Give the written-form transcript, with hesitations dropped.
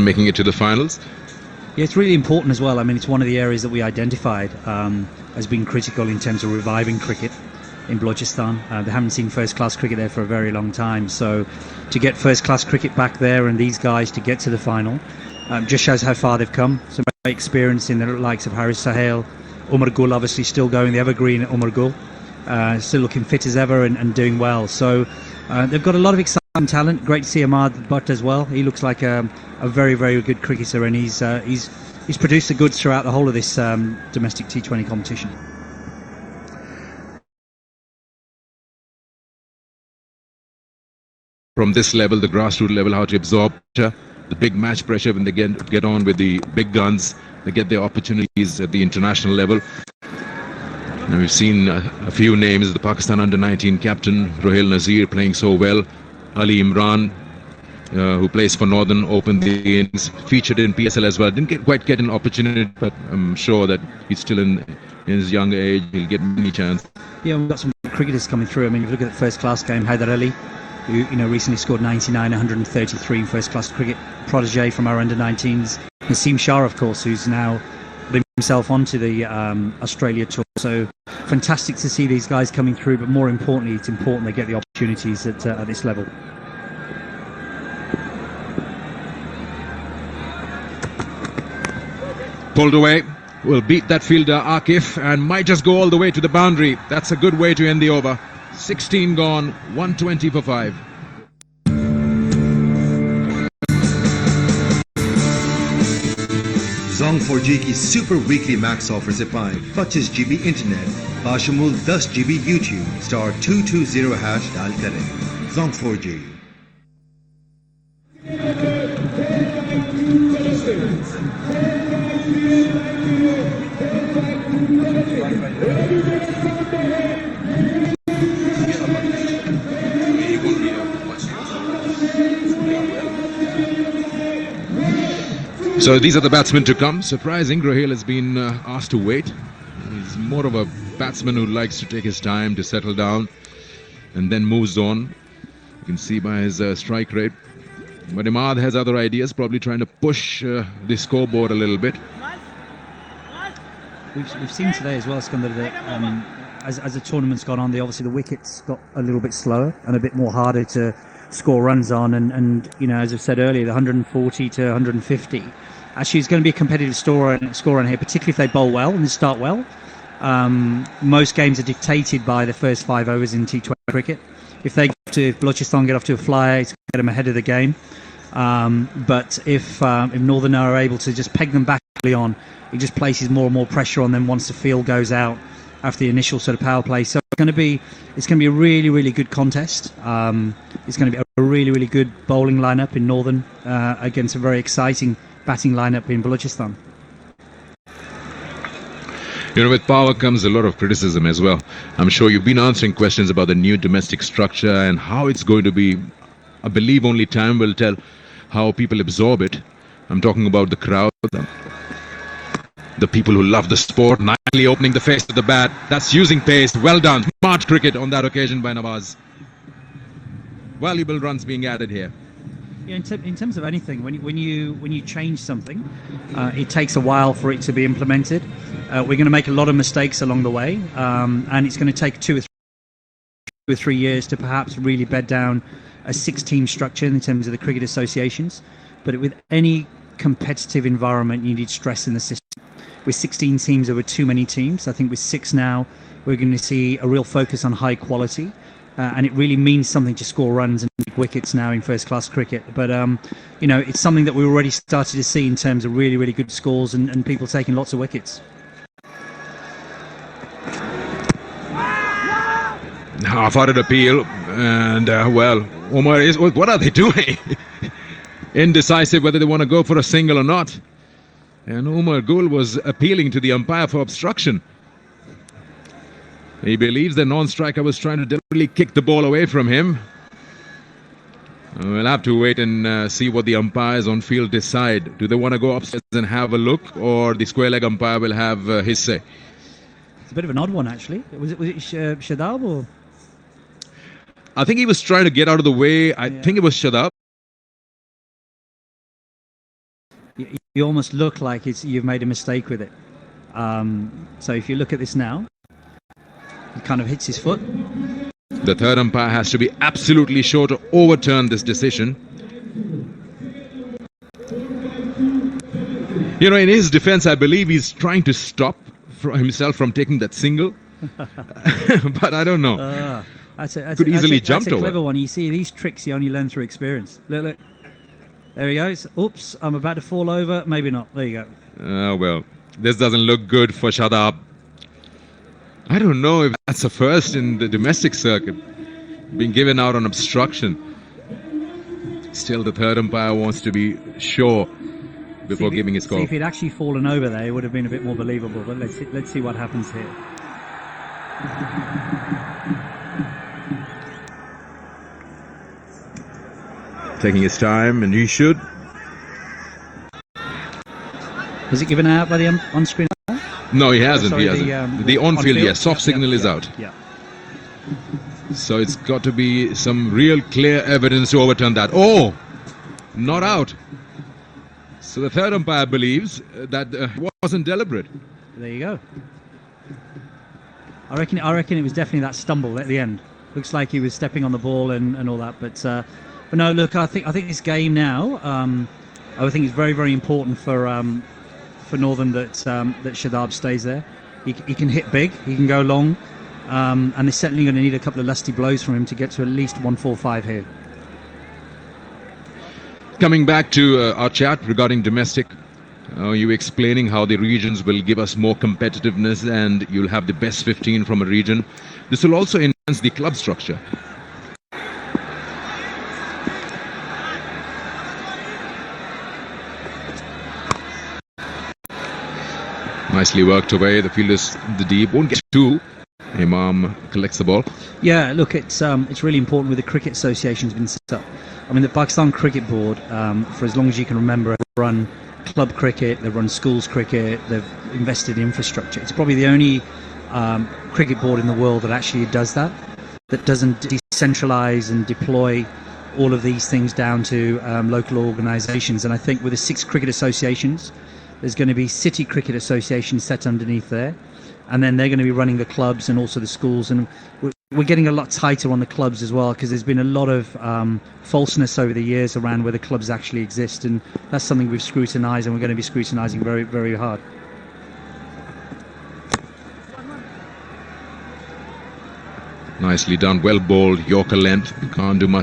making it to the finals. Yeah, it's really important as well. I mean, it's one of the areas that we identified as being critical in terms of reviving cricket in Balochistan. They haven't seen first-class cricket there for a very long time. So to get first-class cricket back there and these guys to get to the final just shows how far they've come. Some great experience in the likes of Haris Sahel, Umar Gul obviously still going, the evergreen Umar Gul, still looking fit as ever and doing well. So they've got a lot of exciting talent. Great to see Ahmad Butt as well. He looks like a very, very good cricketer, and he's produced the goods throughout the whole of this domestic T20 competition. From this level, the grassroots level, how to absorb the big match pressure when they get on with the big guns. They get their opportunities at the international level. And we've seen a few names. The Pakistan under-19 captain Rohil Nazir playing so well. Ali Imran, who plays for Northern, opened the innings, featured in PSL as well. Didn't quite get an opportunity, but I'm sure that he's still in his young age. He'll get many chances. Yeah, we've got some cricketers coming through. I mean, if you look at the first-class game, Haider Ali, who recently scored 99, 133 in first-class cricket. Protege from our under-19s. Naseem Shah, of course, who's now putting himself onto the Australia tour. So fantastic to see these guys coming through, but more importantly, it's important they get the opportunities at this level. Pulled away, will beat that fielder Akif and might just go all the way to the boundary. That's a good way to end the over. 16 gone, 120 for 5. Jong 4G की super weekly max offer से पाएं 25 GB internet बाशमूल 10 GB YouTube star 220 hash dial करें जोंग 4G। So these are the batsmen to come. Surprising, Rohil has been asked to wait. He's more of a batsman who likes to take his time to settle down and then moves on. You can see by his strike rate. But Imad has other ideas, probably trying to push the scoreboard a little bit. We've seen today as well, Skandar, that as the tournament's gone on, obviously the wickets got a little bit slower and a bit more harder to score runs on, and as I've said earlier, the 140 to 150 actually is going to be a competitive score on here, particularly if they bowl well and they start well. Most games are dictated by the first 5 overs in T20 cricket. If Balochistan get off to a flyer, it's going to get them ahead of the game. But if Northern are able to just peg them back early on, it just places more and more pressure on them once the field goes out after the initial sort of power play. So it's going to be a really, really good contest. It's going to be a really, really good bowling lineup in Northern against a very exciting batting lineup in Balochistan. With power comes a lot of criticism as well. I'm sure you've been answering questions about the new domestic structure and how it's going to be. I believe only time will tell how people absorb it. I'm talking about the crowd, the people who love the sport, nicely opening the face of the bat. That's using pace. Well done. Smart cricket on that occasion by Nawaz. Valuable runs being added here. Yeah, in terms of anything, when you change something, it takes a while for it to be implemented. We're going to make a lot of mistakes along the way, and it's going to take 2 or 3 years to perhaps really bed down a 6-team structure in terms of the cricket associations. But with any competitive environment, you need stress in the system. With 16 teams, there were too many teams. I think with 6 now, we're going to see a real focus on high quality. And it really means something to score runs and wickets now in first-class cricket. But, it's something that we already started to see in terms of really, really good scores and people taking lots of wickets. Half-hearted appeal. And, Omar is... What are they doing? Indecisive whether they want to go for a single or not. And Umar Gul was appealing to the umpire for obstruction. He believes the non-striker was trying to deliberately kick the ball away from him. We'll have to wait and see what the umpires on field decide. Do they want to go upstairs and have a look, or the square leg umpire will have his say? It's a bit of an odd one, actually. Was it Shadab or? I think he was trying to get out of the way. I think it was Shadab. you almost look like you've made a mistake with it. So if you look at this now, he kind of hits his foot. The third umpire has to be absolutely sure to overturn this decision. You know, in his defense, I believe he's trying to stop himself from taking that single. But I don't know. Could easily jumped over. That's a clever over. one. You see, these tricks you only learn through experience. Look, look. There he goes. Oops, I'm about to fall over. Maybe not. There you go. Well, this doesn't look good for Shadab. I don't know if that's a first in the domestic circuit, being given out on obstruction. Still, the third umpire wants to be sure before giving his call. See, if he'd actually fallen over there, it would have been a bit more believable. But let's see what happens here. Taking his time, and he should. Was it given out by the on-screen? No, he hasn't. Sorry, he hasn't. The on-field, yes. Soft signal is out. Yeah. So it's got to be some real clear evidence to overturn that. Oh, not out. So the third umpire believes that wasn't deliberate. There you go. I reckon it was definitely that stumble at the end. Looks like he was stepping on the ball and all that. But no, look, I think this game now, I think it's very, very important for Northern that Shadab stays there. He can hit big, he can go long, and they're certainly going to need a couple of lusty blows from him to get to at least 145 here. Coming back to our chat regarding domestic, you explaining how the regions will give us more competitiveness and you'll have the best 15 from a region. This will also enhance the club structure. Nicely worked away. The fielders, the deep, won't get two. Imam collects the ball. Yeah, look, it's really important with the Cricket Association's been set up. I mean, the Pakistan Cricket Board, for as long as you can remember, have run club cricket, they've run schools cricket, they've invested in infrastructure. It's probably the only cricket board in the world that actually does that doesn't decentralize and deploy all of these things down to local organizations. And I think with the 6 cricket associations, there's going to be city cricket associations set underneath there, and then they're going to be running the clubs and also the schools, and we're getting a lot tighter on the clubs as well, because there's been a lot of falseness over the years around where the clubs actually exist, and that's something we've scrutinized and we're going to be scrutinizing very, very hard. Nicely done, well bowled, Yorker length, can't do much